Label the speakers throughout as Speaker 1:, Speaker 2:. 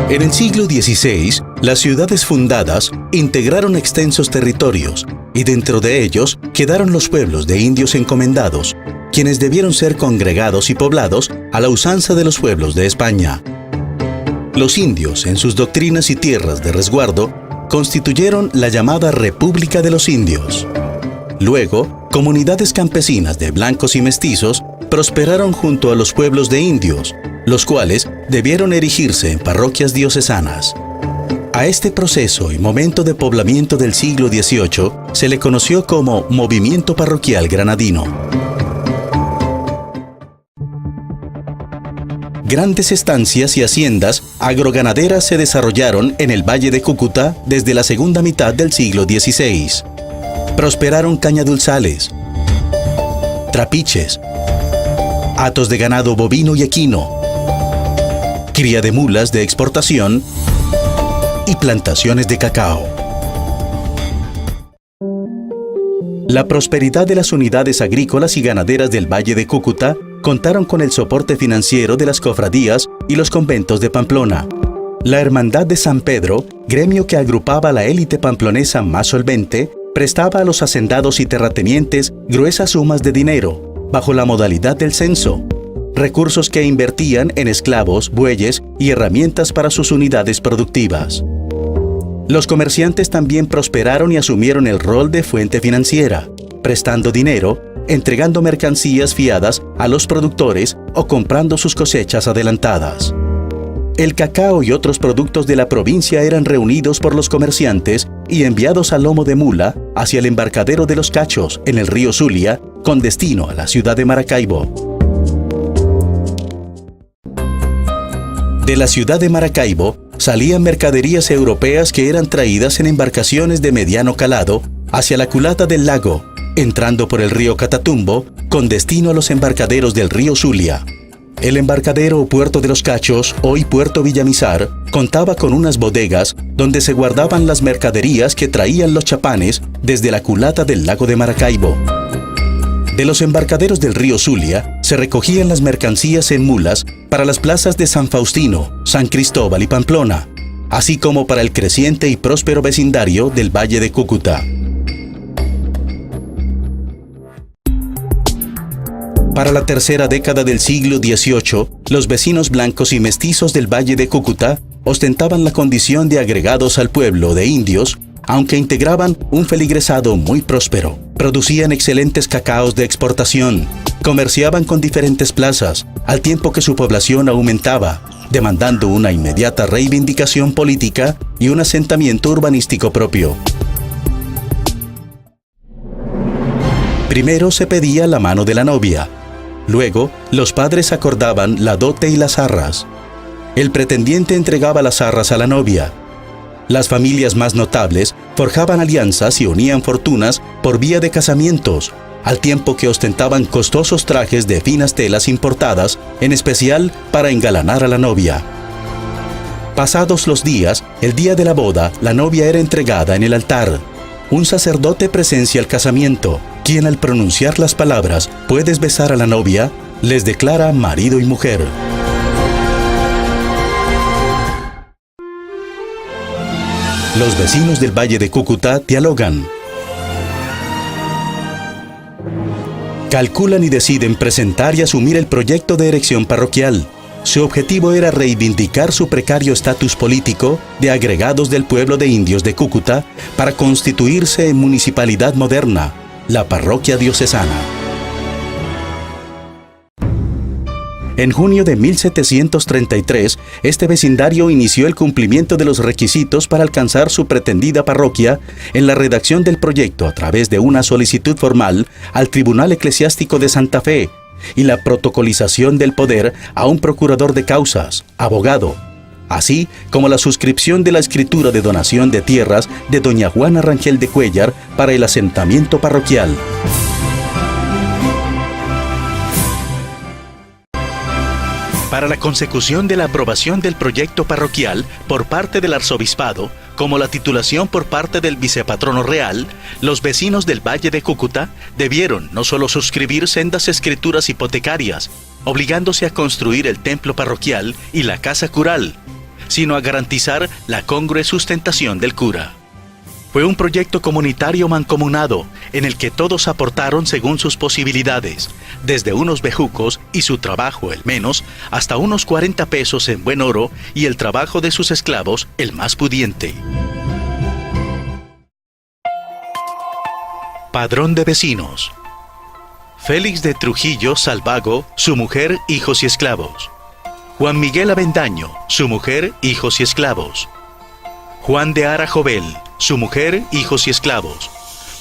Speaker 1: En el siglo XVI, las ciudades fundadas integraron extensos territorios y dentro de ellos quedaron los pueblos de indios encomendados, quienes debieron ser congregados y poblados a la usanza de los pueblos de España. Los indios, en sus doctrinas y tierras de resguardo, constituyeron la llamada República de los Indios. Luego, comunidades campesinas de blancos y mestizos prosperaron junto a los pueblos de indios, los cuales debieron erigirse en parroquias diocesanas. A este proceso y momento de poblamiento del siglo XVIII se le conoció como Movimiento Parroquial Granadino. Grandes estancias y haciendas agroganaderas se desarrollaron en el Valle de Cúcuta desde la segunda mitad del siglo XVI. Prosperaron cañadulzales, trapiches, hatos de ganado bovino y equino, cría de mulas de exportación y plantaciones de cacao. La prosperidad de las unidades agrícolas y ganaderas del Valle de Cúcuta contaron con el soporte financiero de las cofradías y los conventos de Pamplona. La Hermandad de San Pedro, gremio que agrupaba a la élite pamplonesa más solvente, prestaba a los hacendados y terratenientes gruesas sumas de dinero, bajo la modalidad del censo, recursos que invertían en esclavos, bueyes y herramientas para sus unidades productivas. Los comerciantes también prosperaron y asumieron el rol de fuente financiera, prestando dinero, entregando mercancías fiadas a los productores o comprando sus cosechas adelantadas. El cacao y otros productos de la provincia eran reunidos por los comerciantes y enviados a lomo de mula hacia el embarcadero de Los Cachos, en el río Zulia, con destino a la ciudad de Maracaibo. De la ciudad de Maracaibo salían mercaderías europeas que eran traídas en embarcaciones de mediano calado hacia la culata del lago, entrando por el río Catatumbo, con destino a los embarcaderos del río Zulia. El embarcadero o puerto de Los Cachos, hoy Puerto Villamizar, contaba con unas bodegas donde se guardaban las mercaderías que traían los chapanes desde la culata del lago de Maracaibo. De los embarcaderos del río Zulia se recogían las mercancías en mulas para las plazas de San Faustino, San Cristóbal y Pamplona, así como para el creciente y próspero vecindario del Valle de Cúcuta. Para la tercera década del siglo XVIII, los vecinos blancos y mestizos del Valle de Cúcuta ostentaban la condición de agregados al pueblo de indios, aunque integraban un feligresado muy próspero. Producían excelentes cacaos de exportación, comerciaban con diferentes plazas, al tiempo que su población aumentaba, demandando una inmediata reivindicación política y un asentamiento urbanístico propio. Primero se pedía la mano de la novia. Luego, los padres acordaban la dote y las arras. El pretendiente entregaba las arras a la novia. Las familias más notables forjaban alianzas y unían fortunas por vía de casamientos, al tiempo que ostentaban costosos trajes de finas telas importadas, en especial para engalanar a la novia. Pasados los días, el día de la boda, la novia era entregada en el altar. Un sacerdote presencia el casamiento, quien al pronunciar las palabras "puedes besar a la novia", les declara marido y mujer. Los vecinos del Valle de Cúcuta dialogan. Calculan y deciden presentar y asumir el proyecto de erección parroquial. Su objetivo era reivindicar su precario estatus político de agregados del pueblo de indios de Cúcuta para constituirse en municipalidad moderna, la parroquia diocesana. En junio de 1733, este vecindario inició el cumplimiento de los requisitos para alcanzar su pretendida parroquia en la redacción del proyecto a través de una solicitud formal al Tribunal Eclesiástico de Santa Fe y la protocolización del poder a un procurador de causas, abogado, así como la suscripción de la escritura de donación de tierras de doña Juana Rangel de Cuéllar para el asentamiento parroquial. Para la consecución de la aprobación del proyecto parroquial por parte del arzobispado, como la titulación por parte del vicepatrono real, los vecinos del Valle de Cúcuta debieron no solo suscribir sendas escrituras hipotecarias, obligándose a construir el templo parroquial y la casa cural, sino a garantizar la congruente sustentación del cura. Fue un proyecto comunitario mancomunado, en el que todos aportaron según sus posibilidades, desde unos bejucos y su trabajo el menos, hasta unos 40 pesos en buen oro y el trabajo de sus esclavos el más pudiente. Padrón de vecinos. Félix de Trujillo Salvago, su mujer, hijos y esclavos. Juan Miguel Avendaño, su mujer, hijos y esclavos. Juan de Ara Jovel, su mujer, hijos y esclavos.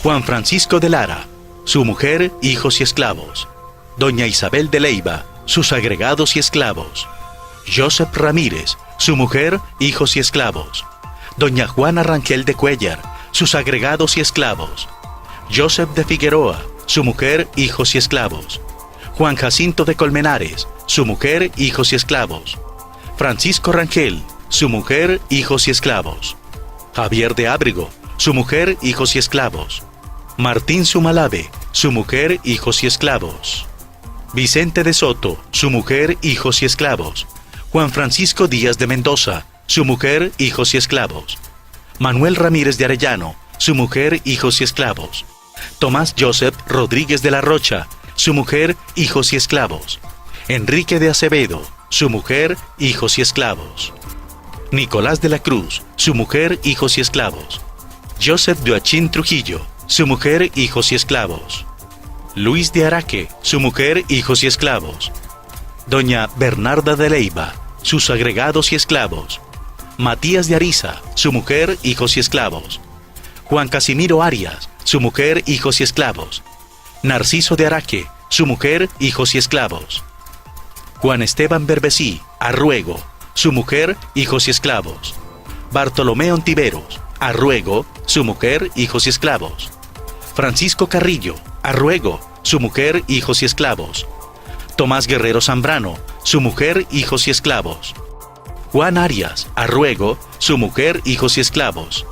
Speaker 1: Juan Francisco de Lara, su mujer, hijos y esclavos. Doña Isabel de Leiva, sus agregados y esclavos. Joseph Ramírez, su mujer, hijos y esclavos. Doña Juana Rangel de Cuellar, sus agregados y esclavos. Joseph de Figueroa, su mujer, hijos y esclavos. Juan Jacinto de Colmenares, su mujer, hijos y esclavos. Francisco Rangel, su mujer, hijos y esclavos. Javier de Ábrego, su mujer, hijos y esclavos. Martín Sumalave, su mujer, hijos y esclavos. Vicente de Soto, su mujer, hijos y esclavos. Juan Francisco Díaz de Mendoza, su mujer, hijos y esclavos. Manuel Ramírez de Arellano, su mujer, hijos y esclavos. Tomás Joseph Rodríguez de la Rocha, su mujer, hijos y esclavos. Enrique de Acevedo, su mujer, hijos y esclavos. Nicolás de la Cruz, su mujer, hijos y esclavos. Joseph de Achín Trujillo, su mujer, hijos y esclavos. Luis de Araque, su mujer, hijos y esclavos. Doña Bernarda de Leiva, sus agregados y esclavos. Matías de Ariza, su mujer, hijos y esclavos. Juan Casimiro Arias, su mujer, hijos y esclavos. Narciso de Araque, su mujer, hijos y esclavos. Juan Esteban Berbesí, Arruego, su mujer, hijos y esclavos. Bartolomé Ontiveros, Arruego, su mujer, hijos y esclavos. Francisco Carrillo, Arruego, su mujer, hijos y esclavos. Tomás Guerrero Zambrano, su mujer, hijos y esclavos. Juan Arias, Arruego, su mujer, hijos y esclavos.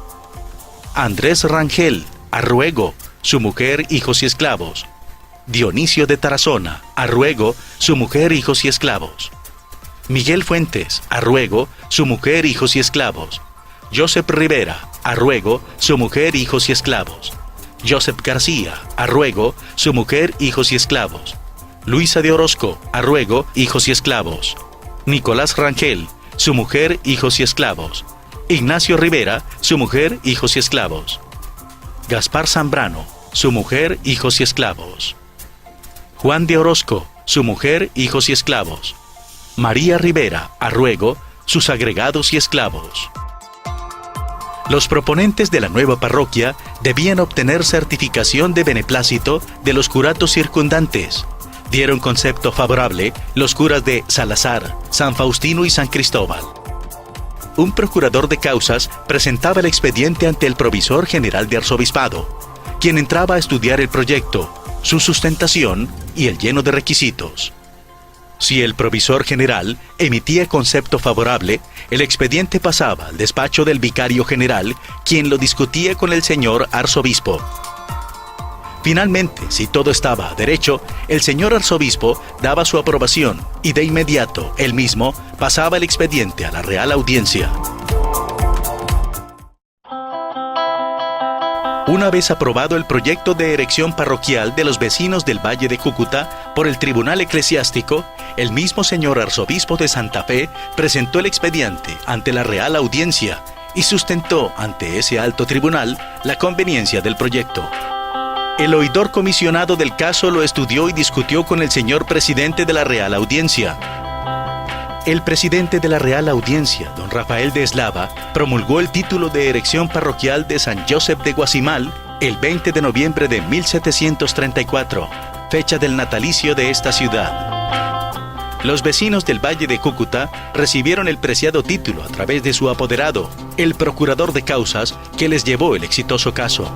Speaker 1: Andrés Rangel, Arruego, su mujer, hijos y esclavos. Dionisio de Tarazona, Arruego, su mujer, hijos y esclavos. Miguel Fuentes, Arruego, su mujer, hijos y esclavos. Joseph Rivera, Arruego, su mujer, hijos y esclavos. Joseph García, Arruego, su mujer, hijos y esclavos. Luisa de Orozco, Arruego, hijos y esclavos. Nicolás Rangel, su mujer, hijos y esclavos. Ignacio Rivera, su mujer, hijos y esclavos. Gaspar Zambrano, su mujer, hijos y esclavos. Juan de Orozco, su mujer, hijos y esclavos. María Rivera, Arruego, sus agregados y esclavos. Los proponentes de la nueva parroquia debían obtener certificación de beneplácito de los curatos circundantes. Dieron concepto favorable los curas de Salazar, San Faustino y San Cristóbal. Un procurador de causas presentaba el expediente ante el provisor general de arzobispado, quien entraba a estudiar el proyecto, su sustentación y el lleno de requisitos. Si el provisor general emitía concepto favorable, el expediente pasaba al despacho del vicario general, quien lo discutía con el señor arzobispo. Finalmente, si todo estaba derecho, el señor arzobispo daba su aprobación y de inmediato él mismo pasaba el expediente a la Real Audiencia. Una vez aprobado el proyecto de erección parroquial de los vecinos del Valle de Cúcuta por el Tribunal Eclesiástico, el mismo señor arzobispo de Santa Fe presentó el expediente ante la Real Audiencia y sustentó ante ese alto tribunal la conveniencia del proyecto. El oidor comisionado del caso lo estudió y discutió con el señor presidente de la Real Audiencia. El presidente de la Real Audiencia, don Rafael de Eslava, promulgó el título de erección parroquial de San Josep de Guasimal el 20 de noviembre de 1734, fecha del natalicio de esta ciudad. Los vecinos del Valle de Cúcuta recibieron el preciado título a través de su apoderado, el procurador de causas, que les llevó el exitoso caso.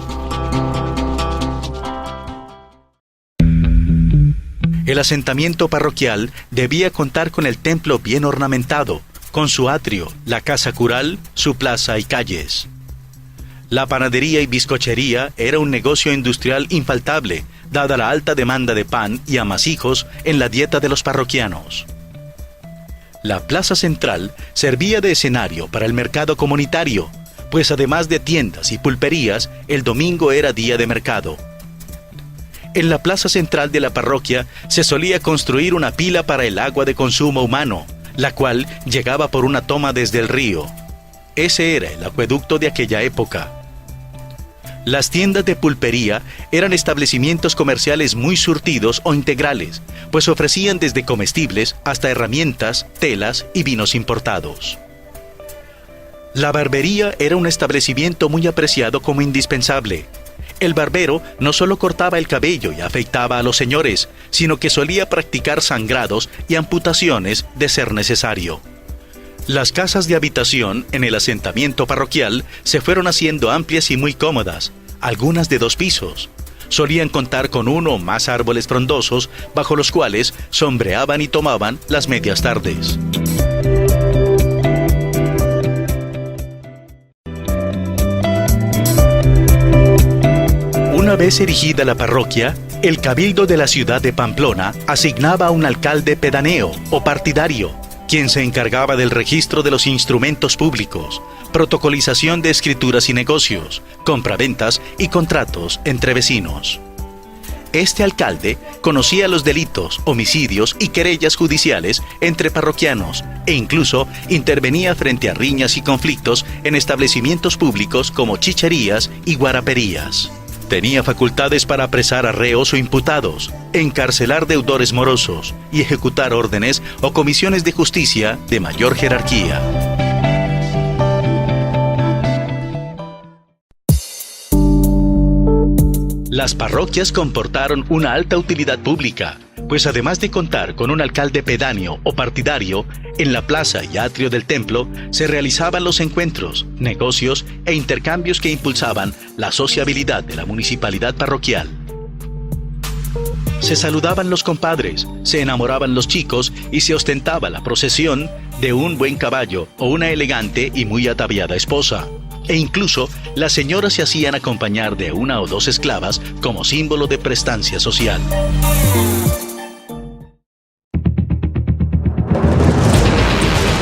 Speaker 1: El asentamiento parroquial debía contar con el templo bien ornamentado, con su atrio, la casa cural, su plaza y calles. La panadería y bizcochería era un negocio industrial infaltable, dada la alta demanda de pan y amasijos en la dieta de los parroquianos. La plaza central servía de escenario para el mercado comunitario, pues además de tiendas y pulperías, el domingo era día de mercado. En la plaza central de la parroquia se solía construir una pila para el agua de consumo humano, la cual llegaba por una toma desde el río. Ese era el acueducto de aquella época. Las tiendas de pulpería eran establecimientos comerciales muy surtidos o integrales, pues ofrecían desde comestibles hasta herramientas, telas y vinos importados. La barbería era un establecimiento muy apreciado como indispensable. El barbero no solo cortaba el cabello y afeitaba a los señores, sino que solía practicar sangrados y amputaciones de ser necesario. Las casas de habitación en el asentamiento parroquial se fueron haciendo amplias y muy cómodas, algunas de 2 pisos. Solían contar con 1 o más árboles frondosos bajo los cuales sombreaban y tomaban las medias tardes. Una vez erigida la parroquia, el cabildo de la ciudad de Pamplona asignaba un alcalde pedáneo o partidario, quien se encargaba del registro de los instrumentos públicos, protocolización de escrituras y negocios, compraventas y contratos entre vecinos. Este alcalde conocía los delitos, homicidios y querellas judiciales entre parroquianos e incluso intervenía frente a riñas y conflictos en establecimientos públicos como chicherías y guaraperías. Tenía facultades para apresar a reos o imputados, encarcelar deudores morosos y ejecutar órdenes o comisiones de justicia de mayor jerarquía. Las parroquias comportaron una alta utilidad pública, pues además de contar con un alcalde pedáneo o partidario, en la plaza y atrio del templo se realizaban los encuentros, negocios e intercambios que impulsaban la sociabilidad de la municipalidad parroquial. Se saludaban los compadres, se enamoraban los chicos y se ostentaba la procesión de un buen caballo o una elegante y muy ataviada esposa. E incluso las señoras se hacían acompañar de 1 o 2 esclavas como símbolo de prestancia social.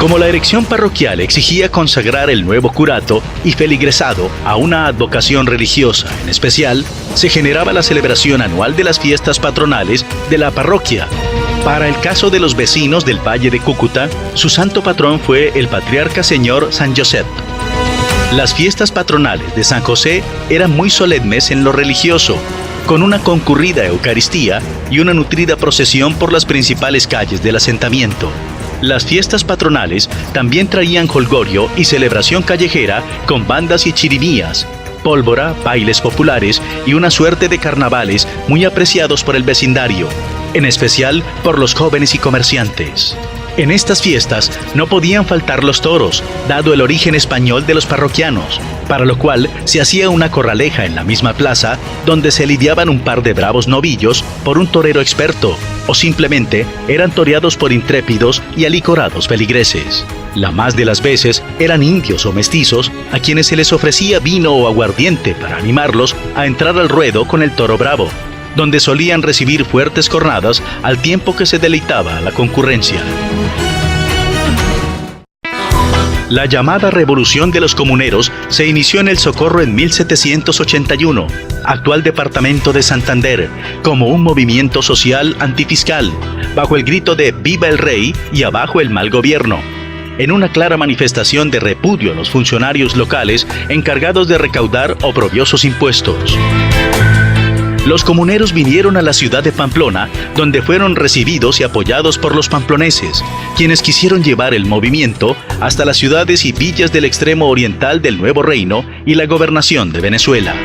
Speaker 1: Como la erección parroquial exigía consagrar el nuevo curato y feligresado a una advocación religiosa en especial, se generaba la celebración anual de las fiestas patronales de la parroquia. Para el caso de los vecinos del Valle de Cúcuta, su santo patrón fue el patriarca señor San Josep. Las fiestas patronales de San José eran muy solemnes en lo religioso, con una concurrida Eucaristía y una nutrida procesión por las principales calles del asentamiento. Las fiestas patronales también traían jolgorio y celebración callejera con bandas y chirimías, pólvora, bailes populares y una suerte de carnavales muy apreciados por el vecindario, en especial por los jóvenes y comerciantes. En estas fiestas no podían faltar los toros, dado el origen español de los parroquianos, para lo cual se hacía una corraleja en la misma plaza donde se lidiaban un par de bravos novillos por un torero experto, o simplemente eran toreados por intrépidos y alicorados feligreses. La más de las veces eran indios o mestizos a quienes se les ofrecía vino o aguardiente para animarlos a entrar al ruedo con el toro bravo, donde solían recibir fuertes cornadas al tiempo que se deleitaba a la concurrencia. La llamada Revolución de los Comuneros se inició en El Socorro en 1781, actual departamento de Santander, como un movimiento social antifiscal, bajo el grito de «Viva el Rey» y «Abajo el mal gobierno», en una clara manifestación de repudio a los funcionarios locales encargados de recaudar oprobiosos impuestos. Los comuneros vinieron a la ciudad de Pamplona, donde fueron recibidos y apoyados por los pamploneses, quienes quisieron llevar el movimiento hasta las ciudades y villas del extremo oriental del Nuevo Reino y la gobernación de Venezuela.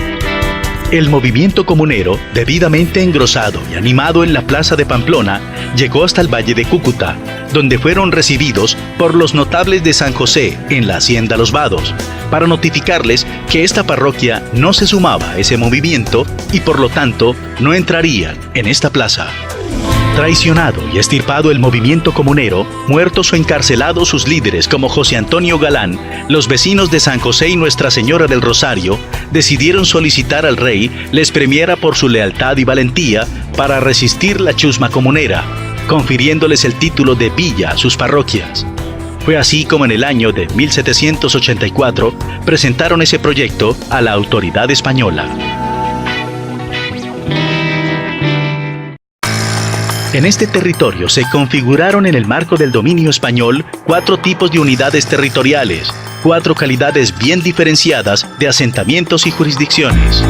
Speaker 1: El movimiento comunero, debidamente engrosado y animado en la plaza de Pamplona, llegó hasta el Valle de Cúcuta, donde fueron recibidos por los notables de San José en la hacienda Los Vados, para notificarles que esta parroquia no se sumaba a ese movimiento y por lo tanto no entrarían en esta plaza. Traicionado y extirpado el movimiento comunero, muertos o encarcelados sus líderes como José Antonio Galán, los vecinos de San José y Nuestra Señora del Rosario decidieron solicitar al rey les premiara por su lealtad y valentía para resistir la chusma comunera, confiriéndoles el título de villa a sus parroquias. Fue así como en el año de 1784 presentaron ese proyecto a la autoridad española. En este territorio se configuraron en el marco del dominio español 4 tipos de unidades territoriales, 4 calidades bien diferenciadas de asentamientos y jurisdicciones,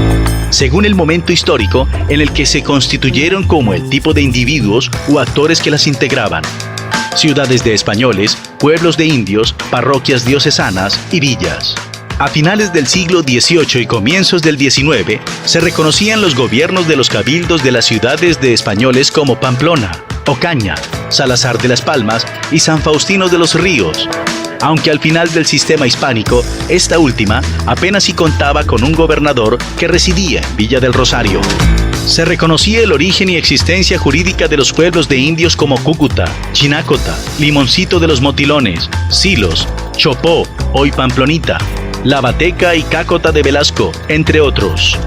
Speaker 1: según el momento histórico en el que se constituyeron, como el tipo de individuos u actores que las integraban: ciudades de españoles, pueblos de indios, parroquias diocesanas y villas. A finales del siglo XVIII y comienzos del XIX, se reconocían los gobiernos de los cabildos de las ciudades de españoles como Pamplona, Ocaña, Salazar de las Palmas y San Faustino de los Ríos, aunque al final del sistema hispánico, esta última apenas si contaba con un gobernador que residía en Villa del Rosario. Se reconocía el origen y existencia jurídica de los pueblos de indios como Cúcuta, Chinácota, Limoncito de los Motilones, Silos, Chopó, hoy Pamplonita, La Bateca y Cácota de Velasco, entre otros.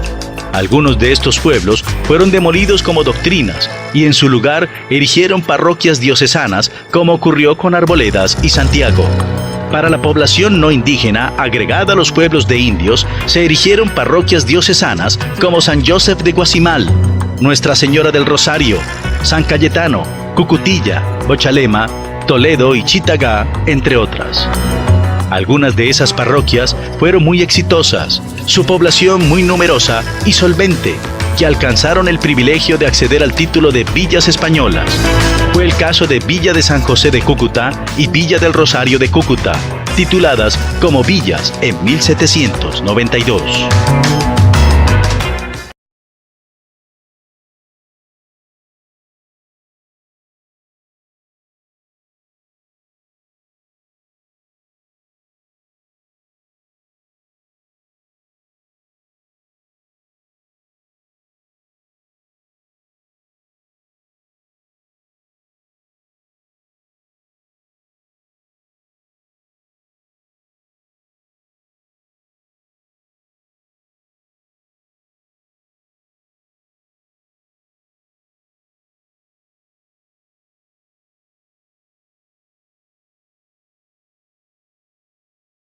Speaker 1: Algunos de estos pueblos fueron demolidos como doctrinas y en su lugar erigieron parroquias diocesanas, como ocurrió con Arboledas y Santiago. Para la población no indígena agregada a los pueblos de indios, se erigieron parroquias diocesanas como San Joseph de Guasimal, Nuestra Señora del Rosario, San Cayetano, Cucutilla, Bochalema, Toledo y Chitagá, entre otras. Algunas de esas parroquias fueron muy exitosas, su población muy numerosa y solvente, que alcanzaron el privilegio de acceder al título de villas españolas. Fue el caso de Villa de San José de Cúcuta y Villa del Rosario de Cúcuta, tituladas como villas en 1792.